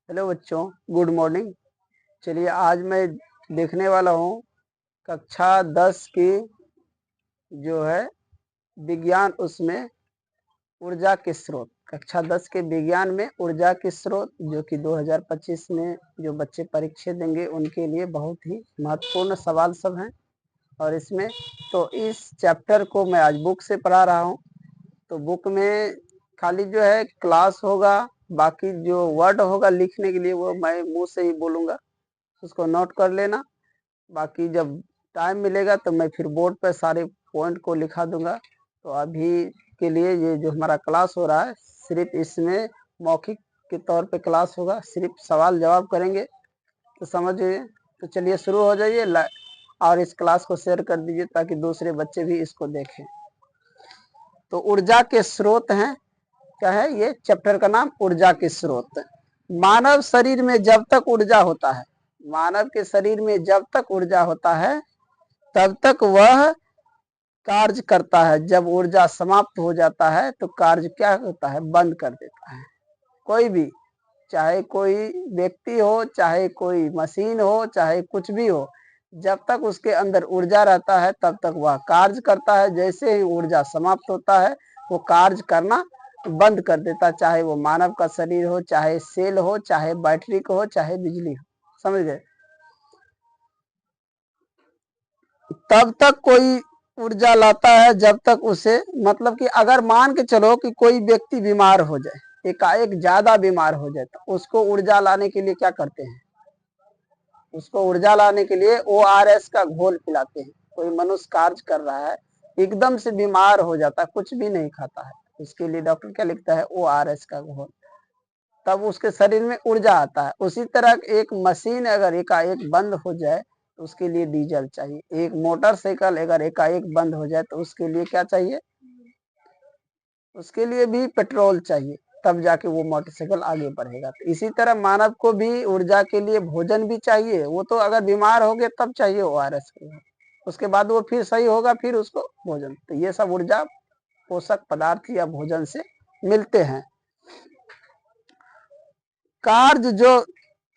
Hello बच्चों, good morning. चलिए आज मैं देखने वाला हूँ कक्षा 10 की जो है विज्ञान, उसमें ऊर्जा के स्रोत। कक्षा 10 के विज्ञान में ऊर्जा के स्रोत जो कि 2025 में जो बच्चे परीक्षा देंगे उनके लिए बहुत ही महत्वपूर्ण सवाल सब हैं। और इसमें तो इस चैप्टर को मैं आज बुक से पढ़ा रहा हूँ। तो बुक में खाली जो है क्लास होगा, बाकी जो वर्ड होगा लिखने के लिए वो मैं मुंह से ही बोलूँगा, उसको नोट कर लेना। बाकी जब टाइम मिलेगा तो मैं फिर बोर्ड पर सारे पॉइंट को लिखा दूंगा। तो अभी के लिए ये जो हमारा क्लास हो रहा है सिर्फ इसमें मौखिक के तौर पे क्लास होगा, सिर्फ सवाल जवाब करेंगे। तो समझिए। तो चलिए शुरू हो जाइए और इस क्लास को शेयर कर दीजिए ताकि दूसरे बच्चे भी इसको देखें। तो ऊर्जा के स्रोत हैं, क्या है ये चैप्टर का नाम, ऊर्जा के स्रोत। मानव शरीर में जब तक ऊर्जा होता है, मानव के शरीर में जब तक ऊर्जा होता है तब तक वह कार्य करता है। जब ऊर्जा समाप्त हो जाता है तो कार्य क्या होता है, बंद कर देता है। कोई भी, चाहे कोई व्यक्ति हो, चाहे कोई मशीन हो, चाहे कुछ भी हो, जब तक उसके अंदर ऊर्जा रहता है तब तक वह कार्य करता है। जैसे ही ऊर्जा समाप्त होता है वो कार्य करना बंद कर देता है, चाहे वो मानव का शरीर हो, चाहे सेल हो, चाहे बैटरी को हो, चाहे बिजली हो। समझ गए। तब तक कोई ऊर्जा लाता है जब तक उसे, मतलब कि अगर मान के चलो कि कोई व्यक्ति बीमार हो जाए, एकाएक ज्यादा बीमार हो जाए, तो उसको ऊर्जा लाने के लिए क्या करते हैं, उसको ऊर्जा लाने के लिए ORS का घोल पिलाते हैं। कोई मनुष्य कार्य कर रहा है, एकदम से बीमार हो जाता है, कुछ भी नहीं खाता है, उसके लिए डॉक्टर क्या लिखता है, ORS का घोल, तब उसके शरीर में ऊर्जा आता है। उसी तरह एक मशीन अगर एकाएक बंद हो जाए तो उसके लिए डीजल चाहिए। एक मोटरसाइकिल अगर एकाएक बंद हो जाए तो उसके लिए क्या चाहिए, उसके लिए भी पेट्रोल चाहिए, तब जाके वो मोटरसाइकिल आगे बढ़ेगा। तो इसी तरह मानव को भी ऊर्जा के लिए भोजन भी चाहिए। वो तो अगर बीमार हो गए तब चाहिए ORS के, उसके बाद वो फिर सही होगा, फिर उसको भोजन। तो ये सब ऊर्जा पोषक पदार्थ या भोजन से मिलते हैं। कार्य जो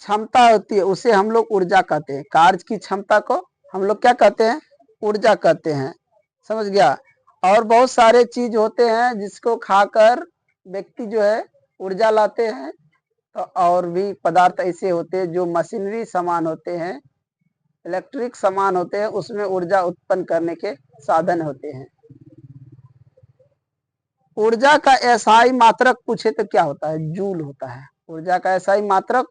क्षमता होती है उसे हम लोग ऊर्जा कहते हैं। कार्य की क्षमता को हम लोग क्या कहते हैं, ऊर्जा कहते हैं। समझ गया। और बहुत सारे चीज होते हैं जिसको खाकर व्यक्ति जो है ऊर्जा लाते हैं। तो और भी पदार्थ ऐसे होते हैं जो मशीनरी सामान होते हैं, इलेक्ट्रिक सामान होते हैं, उसमें ऊर्जा उत्पन्न करने के साधन होते हैं। ऊर्जा का एसआई मात्रक पूछे तो क्या होता है, जूल होता है। ऊर्जा का एसआई मात्रक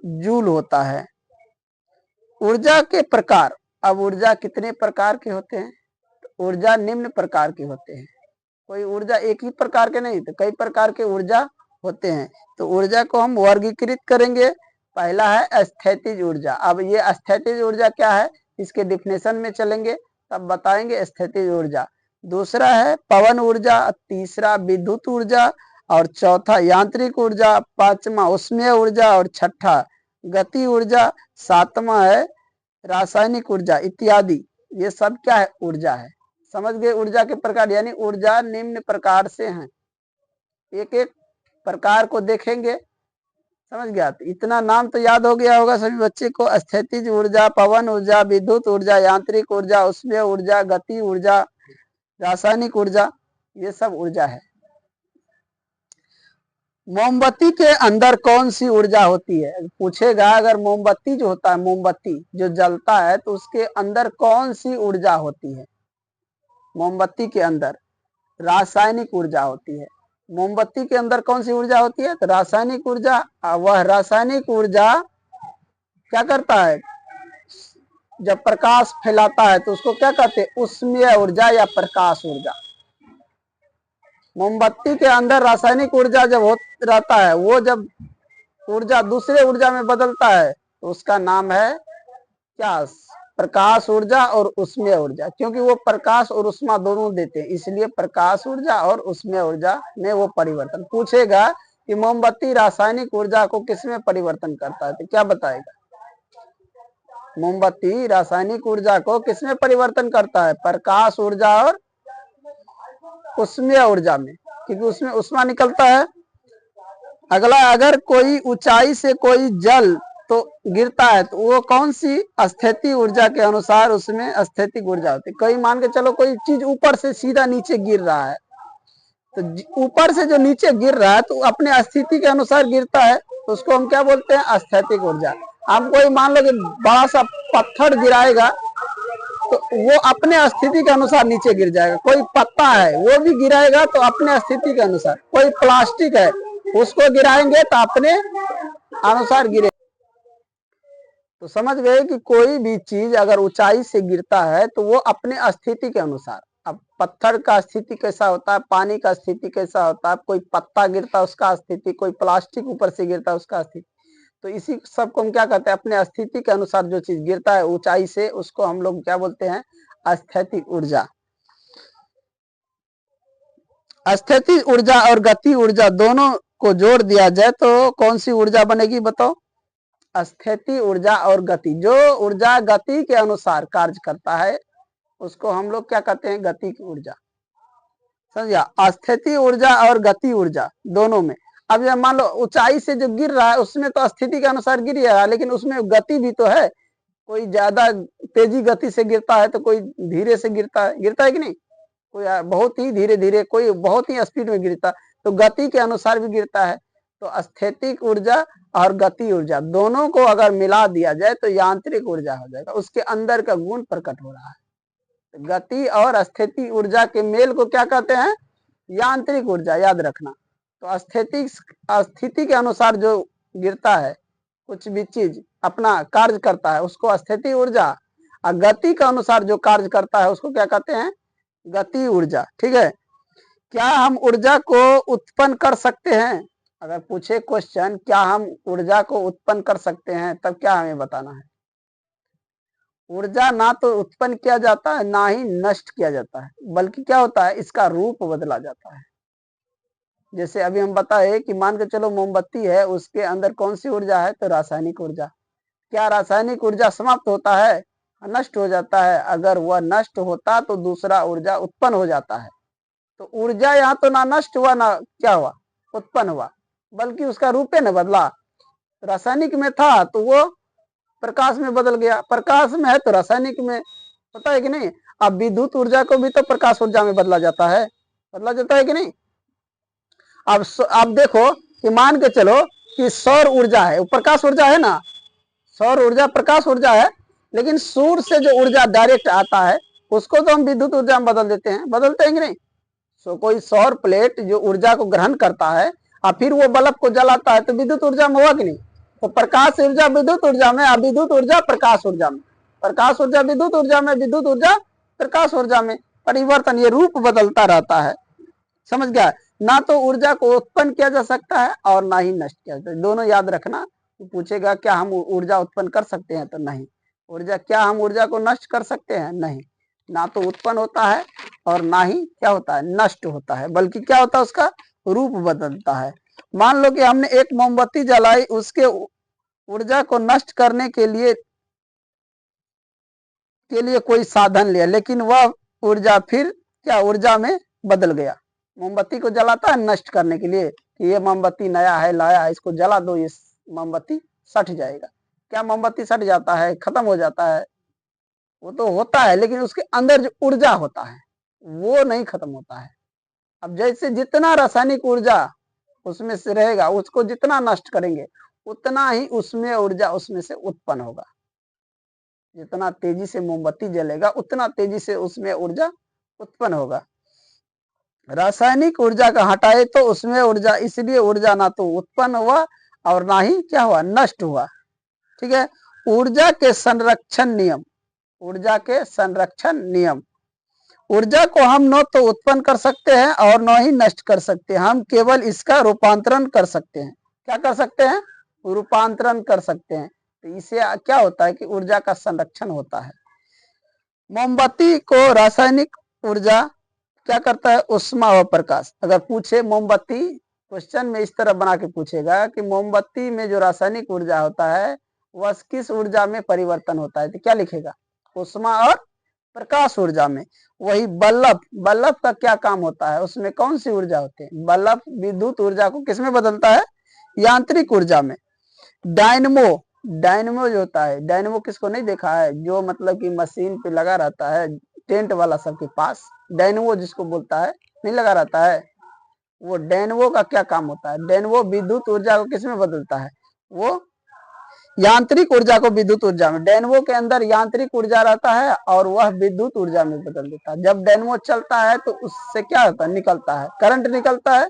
जूल होता है। ऊर्जा के प्रकार, अब ऊर्जा कितने प्रकार के होते हैं, तो ऊर्जा निम्न प्रकार के होते हैं। कोई ऊर्जा एक ही प्रकार के नहीं, तो कई प्रकार के ऊर्जा होते हैं। तो ऊर्जा को हम वर्गीकृत करेंगे। पहला है स्थितिज ऊर्जा। अब ये स्थितिज ऊर्जा क्या है, इसके डिफिनेशन में चलेंगे तब बताएंगे स्थितिज ऊर्जा। दूसरा है पवन ऊर्जा, तीसरा विद्युत ऊर्जा, और चौथा यांत्रिक ऊर्जा, पांचवा उष्मीय ऊर्जा, और छठा गति ऊर्जा, सातवां है रासायनिक ऊर्जा इत्यादि। ये सब क्या है, ऊर्जा है। समझ गए ऊर्जा के प्रकार, यानी ऊर्जा निम्न प्रकार से हैं। एक एक प्रकार को देखेंगे। समझ गया। तो इतना नाम तो याद हो गया होगा सभी बच्चे को, स्थितिज ऊर्जा, पवन ऊर्जा, विद्युत ऊर्जा, यांत्रिक ऊर्जा, उष्मीय ऊर्जा, गति ऊर्जा, रासायनिक ऊर्जा, ये सब ऊर्जा है। मोमबत्ती के अंदर कौन सी ऊर्जा होती है, पूछेगा। अगर मोमबत्ती जो होता है, मोमबत्ती जो जलता है तो उसके अंदर कौन सी ऊर्जा होती है, मोमबत्ती के अंदर रासायनिक ऊर्जा होती है। मोमबत्ती के अंदर कौन सी ऊर्जा होती है, तो रासायनिक ऊर्जा। वह रासायनिक ऊर्जा क्या करता है, जब प्रकाश फैलाता है तो उसको क्या कहते हैं, उष्मीय ऊर्जा या प्रकाश ऊर्जा। मोमबत्ती के अंदर रासायनिक ऊर्जा जब हो रहता है, वो जब ऊर्जा दूसरे ऊर्जा में बदलता है तो उसका नाम है क्या, प्रकाश ऊर्जा और उष्मीय ऊर्जा। क्योंकि वो प्रकाश और उष्मा दोनों देते हैं, इसलिए प्रकाश ऊर्जा और उष्मीय ऊर्जा में वो परिवर्तन। पूछेगा कि मोमबत्ती रासायनिक ऊर्जा को किसमें परिवर्तन करता है, तो क्या बताएगा, मोमबत्ती रासायनिक ऊर्जा को किसमें परिवर्तन करता है, प्रकाश ऊर्जा और उष्मीय ऊर्जा में, क्योंकि उसमें उष्मा निकलता है। अगला, अगर कोई ऊंचाई से कोई जल तो गिरता है तो वो कौन सी स्थिति ऊर्जा के अनुसार उसमें स्थितिक ऊर्जा होती है। कोई मान के चलो कोई चीज ऊपर से सीधा नीचे गिर रहा है, तो ऊपर से जो नीचे गिर रहा है तो अपने स्थिति के अनुसार गिरता है, तो उसको हम क्या बोलते हैं, स्थितिक ऊर्जा। हम कोई मान लो कि बड़ा सा पत्थर गिराएगा तो वो अपने स्थिति के अनुसार नीचे गिर जाएगा। कोई पत्ता है वो भी गिराएगा तो अपने स्थिति के अनुसार। कोई प्लास्टिक है उसको गिराएंगे तो अपने अनुसार गिरे। तो समझ गए कि कोई भी चीज अगर ऊंचाई से गिरता है तो वो अपने स्थिति के अनुसार, अब पत्थर का स्थिति कैसा होता है, पानी का स्थिति कैसा होता है, कोई पत्ता गिरता है उसका स्थिति, कोई प्लास्टिक ऊपर से गिरता है उसका स्थिति, तो इसी सब को हम क्या कहते हैं, अपने स्थिति के अनुसार जो चीज गिरता है ऊंचाई से उसको हम लोग क्या बोलते हैं, स्थितिक ऊर्जा। स्थितिक ऊर्जा और गति ऊर्जा दोनों को जोड़ दिया जाए तो कौन सी ऊर्जा बनेगी, बताओ। स्थिति ऊर्जा और गति, जो ऊर्जा गति के अनुसार कार्य करता है उसको हम लोग क्या कहते हैं, गति की ऊर्जा। समझिया, स्थिति ऊर्जा और गति ऊर्जा दोनों में। अब ये मान लो ऊंचाई से जो गिर रहा है उसमें तो स्थिति के अनुसार गिर रहा है, लेकिन उसमें गति भी तो है। कोई ज्यादा तेजी गति से गिरता है तो कोई धीरे से गिरता है कि नहीं, कोई बहुत ही धीरे धीरे, कोई बहुत ही स्पीड में गिरता, तो गति के अनुसार भी गिरता है। तो स्थितिक ऊर्जा और गति ऊर्जा दोनों को अगर मिला दिया जाए तो यांत्रिक ऊर्जा हो जाएगा। उसके अंदर का गुण प्रकट हो रहा है। गति और स्थिति ऊर्जा के मेल को क्या कहते हैं, यांत्रिक ऊर्जा, याद रखना। तो स्थिति के अनुसार जो गिरता है कुछ भी चीज अपना कार्य करता है उसको स्थिति ऊर्जा, और गति के अनुसार जो कार्य करता है उसको क्या कहते हैं, गति ऊर्जा। ठीक है। क्या हम ऊर्जा को उत्पन्न कर सकते हैं, अगर पूछे क्वेश्चन क्या हम ऊर्जा को उत्पन्न कर सकते हैं, तब क्या हमें बताना है। ऊर्जा ना तो उत्पन्न किया जाता है ना ही नष्ट किया जाता है, बल्कि क्या होता है, इसका रूप बदला जाता है। जैसे अभी हम बताए कि मान के चलो मोमबत्ती है, उसके अंदर कौन सी ऊर्जा है, तो रासायनिक ऊर्जा। क्या रासायनिक ऊर्जा समाप्त होता है, नष्ट हो जाता है। अगर वह नष्ट होता तो दूसरा ऊर्जा उत्पन्न हो जाता है। तो ऊर्जा यहाँ तो ना नष्ट हुआ ना क्या हुआ, उत्पन्न हुआ, बल्कि उसका रूप न बदला। रासायनिक में था तो वो प्रकाश में बदल गया, प्रकाश में है तो रासायनिक में, पता है कि नहीं। अब विद्युत ऊर्जा को भी तो प्रकाश ऊर्जा में बदला जाता है कि नहीं। अब देखो कि मान के चलो कि सौर ऊर्जा है, प्रकाश ऊर्जा है ना, सौर ऊर्जा प्रकाश ऊर्जा है, लेकिन सूर्य से जो ऊर्जा डायरेक्ट आता है उसको तो हम विद्युत ऊर्जा में बदलते हैं कि नहीं। कोई सौर प्लेट जो ऊर्जा को ग्रहण करता है और फिर वो बल्ब को जलाता है तो विद्युत ऊर्जा में हुआ कि नहीं। तो प्रकाश ऊर्जा विद्युत ऊर्जा में, विद्युत ऊर्जा प्रकाश ऊर्जा में, प्रकाश ऊर्जा विद्युत ऊर्जा में, विद्युत ऊर्जा प्रकाश ऊर्जा में, परिवर्तन, ये रूप बदलता रहता है। समझ गया। ना तो ऊर्जा को उत्पन्न किया जा सकता है और ना ही नष्ट किया जाता है, दोनों याद रखना। पूछेगा क्या हम ऊर्जा उत्पन्न कर सकते हैं, तो नहीं। ऊर्जा, क्या हम ऊर्जा को नष्ट कर सकते हैं, नहीं। ना तो उत्पन्न होता है और ना ही क्या होता है, नष्ट होता है, बल्कि क्या होता है, उसका रूप बदलता है। मान लो कि हमने एक मोमबत्ती जलाई, उसके ऊर्जा को नष्ट करने के लिए कोई साधन लिया, लेकिन वह ऊर्जा फिर क्या ऊर्जा में बदल गया। मोमबत्ती को जलाता है नष्ट करने के लिए कि ये मोमबत्ती नया है, लाया है, इसको जला दो, ये मोमबत्ती सट जाएगा। क्या मोमबत्ती सट जाता है, खत्म हो जाता है, वो तो होता है, लेकिन उसके अंदर जो ऊर्जा होता है वो नहीं खत्म होता है। अब जैसे जितना रासायनिक ऊर्जा उसमें से रहेगा, उसको जितना नष्ट करेंगे उतना ही उसमें ऊर्जा उसमें से उत्पन्न होगा। जितना तेजी से मोमबत्ती जलेगा उतना तेजी से उसमें ऊर्जा उत्पन्न होगा। रासायनिक ऊर्जा का हटाए तो उसमें ऊर्जा, इसलिए ऊर्जा ना तो उत्पन्न हुआ और ना ही क्या हुआ, नष्ट हुआ। ठीक है। ऊर्जा के संरक्षण नियम, ऊर्जा के संरक्षण नियम। ऊर्जा को हम न तो उत्पन्न कर सकते हैं और न ही नष्ट कर सकते हैं, हम केवल इसका रूपांतरण कर सकते हैं। क्या कर सकते हैं, रूपांतरण कर सकते हैं। तो इससे क्या होता है कि ऊर्जा का संरक्षण होता है। मोमबत्ती को रासायनिक ऊर्जा क्या करता है, उष्मा व प्रकाश। अगर पूछे मोमबत्ती, क्वेश्चन में इस तरह बना के पूछेगा कि मोमबत्ती में जो रासायनिक ऊर्जा होता है वह किस ऊर्जा में परिवर्तन होता है, तो क्या लिखेगा, उष्मा और प्रकाश ऊर्जा में। वही बल्ब का क्या काम होता है, उसमें कौन सी ऊर्जा होती है, बल्ब विद्युत ऊर्जा को किसमें बदलता है, यांत्रिक ऊर्जा में डायनमो, डायनमो जो होता है, डायनमो किसको नहीं देखा है, जो मतलब कि मशीन पे लगा रहता है टेंट वाला सबके पास, डायनमो जिसको बोलता है, नहीं लगा रहता है, वो डायनमो का क्या काम होता है, डायनमो विद्युत ऊर्जा को किसमें बदलता है, वो यांत्रिक ऊर्जा को विद्युत ऊर्जा में, डायनमो के अंदर यांत्रिक ऊर्जा रहता है और वह विद्युत ऊर्जा में बदल देता है। जब डायनमो चलता है तो उससे क्या होता है, निकलता है करंट, निकलता है,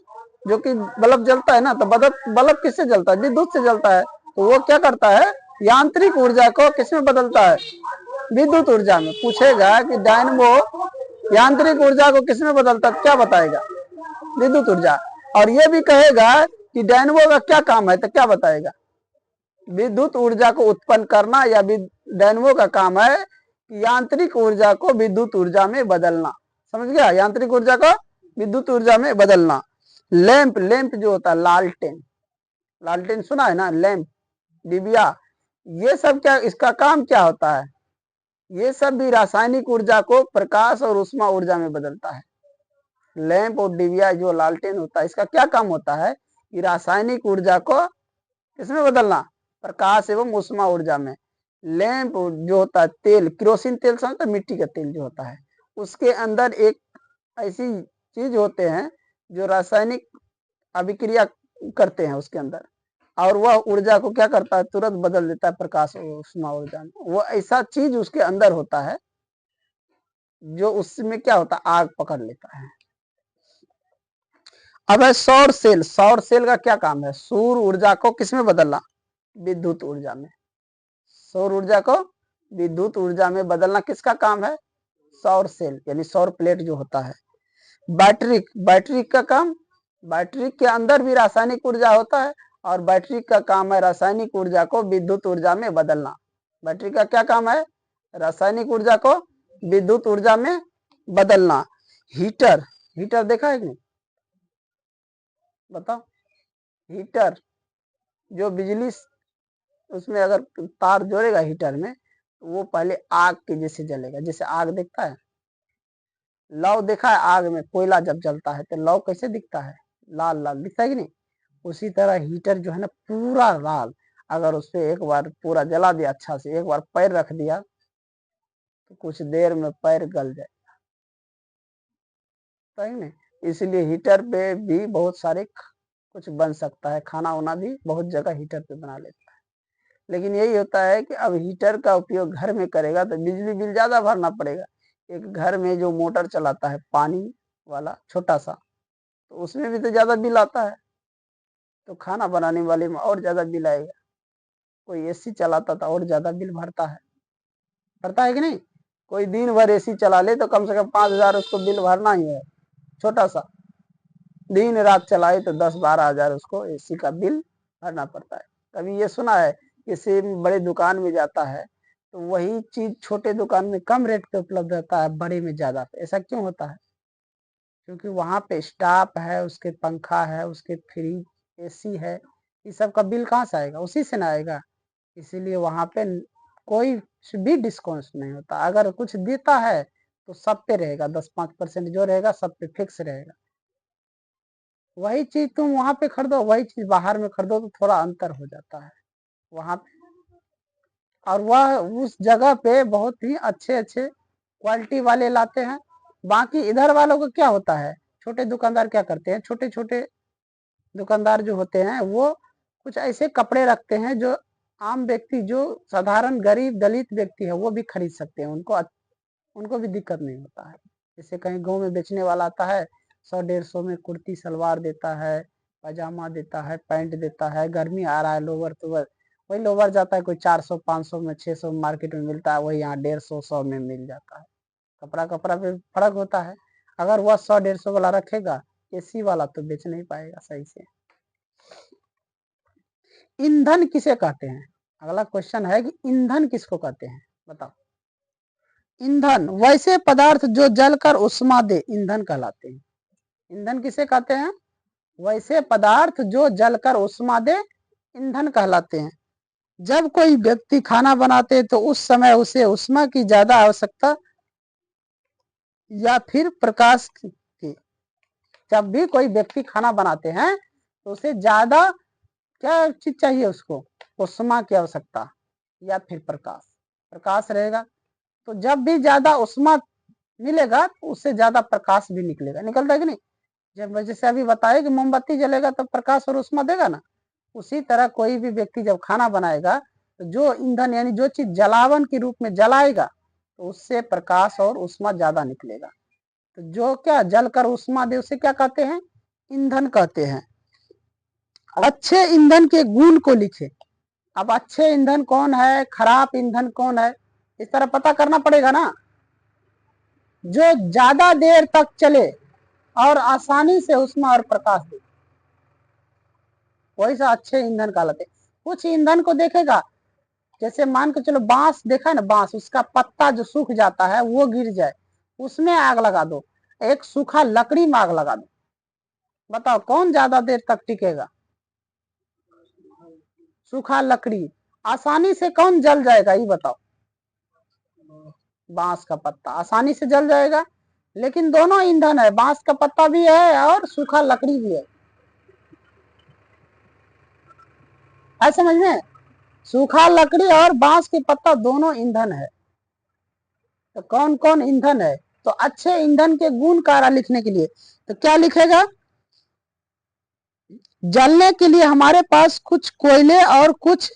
जो कि बल्ब जलता है ना, तो बल्ब किससे जलता है, विद्युत से जलता है, तो वो क्या करता है, यांत्रिक ऊर्जा को किसमें बदलता है, विद्युत ऊर्जा में। पूछेगा कि डायनमो यांत्रिक ऊर्जा को किसमें बदलता है, क्या बताएगा, विद्युत ऊर्जा। और ये भी कहेगा कि डायनमो का क्या काम है, तो क्या बताएगा, विद्युत ऊर्जा को उत्पन्न करना, या डायनमो का काम है यांत्रिक ऊर्जा को विद्युत ऊर्जा में बदलना। समझ गया, यांत्रिक ऊर्जा को विद्युत ऊर्जा में बदलना। लैंप, लैंप जो होता है, लालटेन, लालटेन सुना है ना, लैंप, डिबिया, ये सब क्या, इसका काम क्या होता है, ये सब भी रासायनिक ऊर्जा को प्रकाश और ऊष्मा ऊर्जा में बदलता है। लैंप और डिबिया जो लालटेन होता है, इसका क्या काम होता है कि रासायनिक ऊर्जा को किसमें बदलना, प्रकाश एवं ऊष्मा ऊर्जा में। लैंप जो होता है, तेल, केरोसिन तेल समझते, मिट्टी का तेल जो होता है, उसके अंदर एक ऐसी चीज होते हैं जो रासायनिक अभिक्रिया करते हैं उसके अंदर, और वह ऊर्जा को क्या करता है, तुरंत बदल देता है प्रकाश और ऊष्मा ऊर्जा में। वो ऐसा चीज उसके अंदर होता है जो उसमें क्या होता है, आग पकड़ लेता है। अब है सौर सेल, सौर सेल का क्या काम है, सौर ऊर्जा को किसमें बदलना, विद्युत ऊर्जा में। सौर ऊर्जा को विद्युत ऊर्जा में बदलना किसका काम है, सौर सेल यानी सौर प्लेट जो होता है। बैटरी, बैटरी का काम, बैटरी के अंदर भी रासायनिक ऊर्जा होता है, और बैटरी का काम है रासायनिक ऊर्जा को विद्युत ऊर्जा में बदलना। बैटरी का क्या काम है, रासायनिक ऊर्जा को विद्युत ऊर्जा में बदलना। हीटर, हीटर देखा है कि नहीं, बताओ, हीटर जो बिजली उसमें अगर तार जोड़ेगा हीटर में, तो वो पहले आग के जैसे जलेगा, जैसे आग दिखता है, लौ देखा है, आग में कोयला जब जलता है तो लौ कैसे दिखता है, लाल लाल दिखता है कि नहीं। उसी तरह हीटर जो है ना, पूरा लाल, अगर उस पर एक बार पूरा जला दिया अच्छा से, एक बार पैर रख दिया तो कुछ देर में पैर गल जाएगा, सही नहीं। इसलिए हीटर पे भी बहुत सारे कुछ बन सकता है, खाना वाना भी बहुत जगह हीटर पे बना लेता है। लेकिन यही होता है कि अब हीटर का उपयोग घर में करेगा तो बिजली बिल ज्यादा भरना पड़ेगा। एक घर में जो मोटर चलाता है पानी वाला छोटा सा, तो उसमें भी तो ज्यादा बिल आता है, तो खाना बनाने वाले में और ज्यादा बिल आएगा। कोई एसी चलाता था और ज्यादा बिल भरता है कि नहीं। कोई दिन भर एसी चला ले तो कम से कम 5,000 उसको बिल भरना ही है, छोटा सा। दिन रात चलाए तो 10-12 हजार उसको एसी का बिल भरना पड़ता है। कभी ये सुना है किसी बड़े दुकान में जाता है तो वही चीज छोटे दुकान में कम रेट पे उपलब्ध रहता है, बड़े में ज्यादा पे, ऐसा क्यों होता है, क्योंकि वहां पे स्टाफ है, उसके पंखा है, उसके फ्रिज, एसी है, इस सब का बिल कहाँ से आएगा, उसी से ना आएगा। इसीलिए वहां पे कोई भी डिस्काउंट नहीं होता, अगर कुछ देता है तो सब पे रहेगा, 10-5% जो रहेगा सब पे फिक्स रहेगा। वही चीज तुम वहां पे खरीदो, वही चीज बाहर में खरीदो तो थोड़ा अंतर हो जाता है वहां पे। और वह उस जगह पे बहुत ही अच्छे अच्छे क्वालिटी वाले लाते हैं। बाकी इधर वालों को क्या होता है, छोटे दुकानदार क्या करते हैं, छोटे छोटे दुकानदार जो होते हैं वो कुछ ऐसे कपड़े रखते हैं जो आम व्यक्ति, जो साधारण गरीब दलित व्यक्ति है वो भी खरीद सकते हैं, उनको भी दिक्कत नहीं होता है। जैसे कहीं गांव में बेचने वाला आता है, 100-150 में कुर्ती सलवार देता है, पजामा देता है, पैंट देता है, गर्मी आ रहा है लोवर तोवर, वही लोवर जाता है कोई 400-500 में, 600 में मार्केट में मिलता है, वही यहाँ 150-100 में मिल जाता है। कपड़ा कपड़ा पे फर्क होता है। अगर वह 100-150 वाला रखेगा, एसी वाला तो बेच नहीं पाएगा सही से। ईंधन किसे कहते हैं, अगला क्वेश्चन है कि ईंधन किसको कहते हैं, बताओ। ईंधन वैसे पदार्थ जो जलकर उष्मा दे, ईंधन कहलाते हैं। ईंधन किसे कहते हैं, वैसे पदार्थ जो जलकर उष्मा दे, ईंधन कहलाते हैं। जब कोई व्यक्ति खाना बनाते तो उस समय उसे उष्मा की ज्यादा आवश्यकता या फिर प्रकाश की, जब भी कोई व्यक्ति खाना बनाते हैं तो उसे ज्यादा क्या चीज चाहिए उसको? उष्मा की आवश्यकता या फिर प्रकाश। प्रकाश रहेगा तो जब भी ज्यादा उष्मा मिलेगा तो उससे ज्यादा प्रकाश भी निकलेगा, निकलता है कि नहीं? जब जैसे अभी बताया कि मोमबत्ती जलेगा तो प्रकाश और उष्मा देगा ना, उसी तरह कोई भी व्यक्ति जब खाना बनाएगा तो जो ईंधन यानी जो चीज जलावन के रूप में जलाएगा तो उससे प्रकाश और उष्मा ज्यादा निकलेगा। तो जो क्या जलकर उष्मा दे उसे क्या कहते हैं? ईंधन कहते हैं। अच्छे ईंधन के गुण को लिखे। अब अच्छे ईंधन कौन है, खराब ईंधन कौन है, इस तरह पता करना पड़ेगा ना। जो ज्यादा देर तक चले और आसानी से उष्मा और प्रकाश दे, वही सा अच्छे ईंधन कहलाते। कुछ ईंधन को देखेगा, जैसे मान के चलो बांस देखा है ना, बांस उसका पत्ता जो सूख जाता है वो गिर जाए, उसमें आग लगा दो, एक सूखा लकड़ी में आग लगा दो, बताओ कौन ज्यादा देर तक टिकेगा? सूखा लकड़ी। आसानी से कौन जल जाएगा ये बताओ? बांस का पत्ता आसानी से जल जाएगा। लेकिन दोनों ईंधन है, बांस का पत्ता भी है और सूखा लकड़ी भी है समझ में? सूखा लकड़ी और बांस के पत्ता दोनों ईंधन है। तो कौन कौन ईंधन है? तो अच्छे ईंधन के गुण कार्य लिखने के लिए तो क्या लिखेगा? जलने के लिए हमारे पास कुछ कोयले और कुछ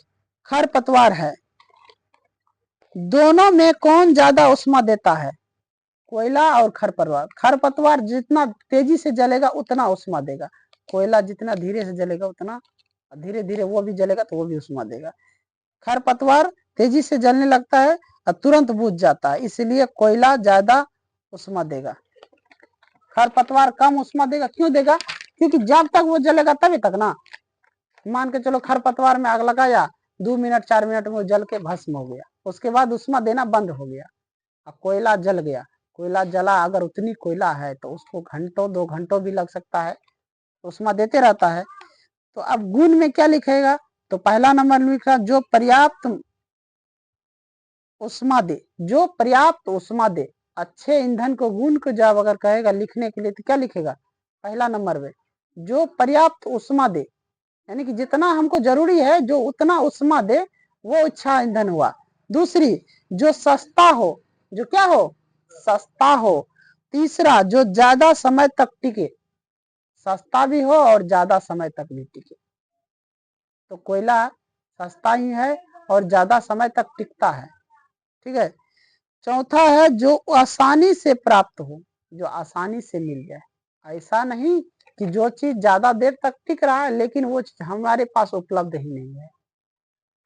खरपतवार है, दोनों में कौन ज्यादा उष्मा देता है? कोयला और खरपतवार। खरपतवार जितना तेजी से जलेगा उतना उष्मा देगा, कोयला जितना धीरे से जलेगा उतना धीरे धीरे वो भी जलेगा तो वो भी उष्मा देगा। खरपतवार तेजी से जलने लगता है और तुरंत बुझ जाता है, इसलिए कोयला ज्यादा उष्मा देगा, खरपतवार कम उष्मा देगा। क्यों देगा? क्योंकि जब तक वो जलेगा तभी तक ना। मान के चलो खरपतवार में आग लगाया, 2 मिनट 4 मिनट में वो जल के भस्म हो गया, उसके बाद उष्मा देना बंद हो गया। अब कोयला जल गया, कोयला जला, अगर उतनी कोयला है तो उसको घंटों 2 घंटों भी लग सकता है, उष्मा देते रहता है। तो अब गुण में क्या लिखेगा? तो पहला नंबर लिखा जो पर्याप्त उष्मा दे, जो पर्याप्त उष्मा दे। अच्छे ईंधन को गुण को जब अगर कहेगा लिखने के लिए तो क्या लिखेगा? पहला नंबर में जो पर्याप्त उष्मा दे, यानी कि जितना हमको जरूरी है जो उतना उष्मा दे वो अच्छा ईंधन हुआ। दूसरी जो सस्ता हो, जो क्या हो? सस्ता हो। तीसरा जो ज्यादा समय तक टिके, सस्ता भी हो और ज्यादा समय तक भी टिके। तो कोयला सस्ता ही है और ज्यादा समय तक टिकता है, ठीक है। चौथा है जो आसानी से प्राप्त हो, जो आसानी से मिल जाए। ऐसा नहीं कि जो चीज ज्यादा देर तक टिक रहा है लेकिन वो चीज हमारे पास उपलब्ध ही नहीं है,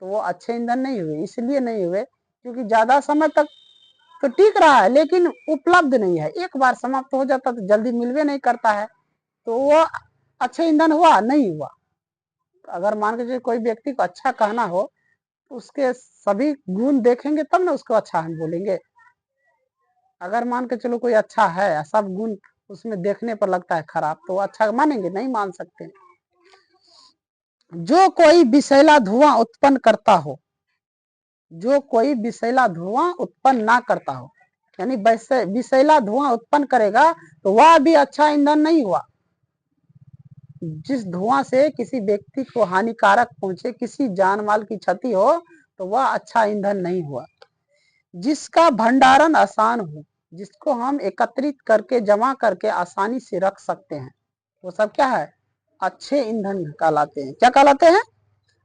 तो वो अच्छे ईंधन नहीं हुए। इसलिए नहीं हुए क्योंकि ज्यादा समय तक तो टिक रहा है लेकिन उपलब्ध नहीं है, एक बार समाप्त हो जाता तो जल्दी मिलवे नहीं करता है, तो वो अच्छे ईंधन हुआ नहीं हुआ। तो अगर मान के कोई व्यक्ति को अच्छा कहना हो तो उसके सभी गुण देखेंगे तब ना उसको अच्छा हम बोलेंगे। अगर मान के चलो कोई अच्छा है, सब गुण उसमें देखने पर लगता है खराब, तो अच्छा मानेंगे? नहीं मान सकते। जो कोई विषैला धुआं उत्पन्न करता हो, जो कोई विषैला धुआं उत्पन्न ना करता हो, यानी विषैला धुआं उत्पन्न करेगा तो वह भी अच्छा ईंधन नहीं हुआ। जिस धुआं से किसी व्यक्ति को हानिकारक पहुंचे, किसी जान माल की क्षति हो, तो वह अच्छा ईंधन नहीं हुआ। जिसका भंडारण आसान हो, जिसको हम एकत्रित करके जमा करके आसानी से रख सकते हैं, वो सब क्या है? अच्छे ईंधन कहलाते हैं। क्या कहलाते हैं?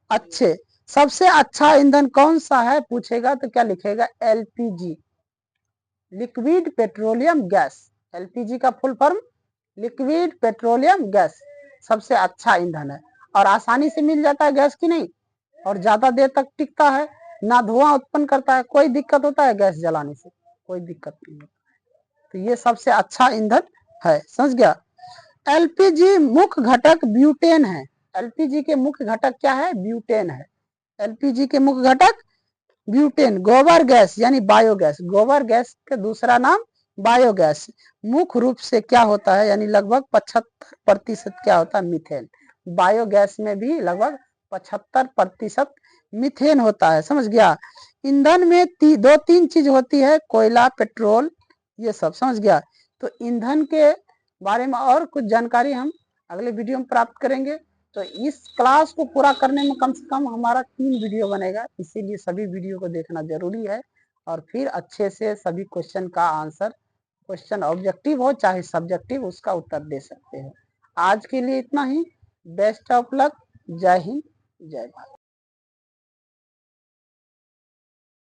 अच्छे। सबसे अच्छा ईंधन कौन सा है पूछेगा तो क्या लिखेगा? LPG, liquid petroleum gas. LPG का full form liquid petroleum gas सबसे अच्छा ईंधन है और आसानी से मिल जाता है गैस की नहीं, और ज्यादा देर तक टिकता है, ना धुआं उत्पन्न करता है। कोई दिक्कत होता है गैस जलाने से? कोई दिक्कत नहीं होता। तो ये सबसे अच्छा ईंधन है, समझ गया। एलपीजी मुख्य घटक ब्यूटेन है। एलपीजी के मुख्य घटक क्या है? ब्यूटेन है। एलपीजी के मुख्य घटक ब्यूटेन। गोबर गैस यानी बायोगैस, गोबर गैस का दूसरा नाम बायोगैस। मुख्य रूप से क्या होता है, यानी लगभग 75% क्या होता है? मीथेन। बायोगैस में भी लगभग 75% मीथेन होता है, समझ गया। ईंधन में 2-3 चीज होती है, कोयला, पेट्रोल, ये सब, समझ गया। तो ईंधन के बारे में और कुछ जानकारी हम अगले वीडियो में प्राप्त करेंगे। तो इस क्लास को पूरा करने में कम से कम हमारा 3 वीडियो बनेगा, इसीलिए सभी वीडियो को देखना जरूरी है और फिर अच्छे से सभी क्वेश्चन का आंसर, क्वेश्चन ऑब्जेक्टिव हो चाहे सब्जेक्टिव, उसका उत्तर दे सकते हो। आज के लिए इतना ही। Best of luck. जय हिंद, जय भारत।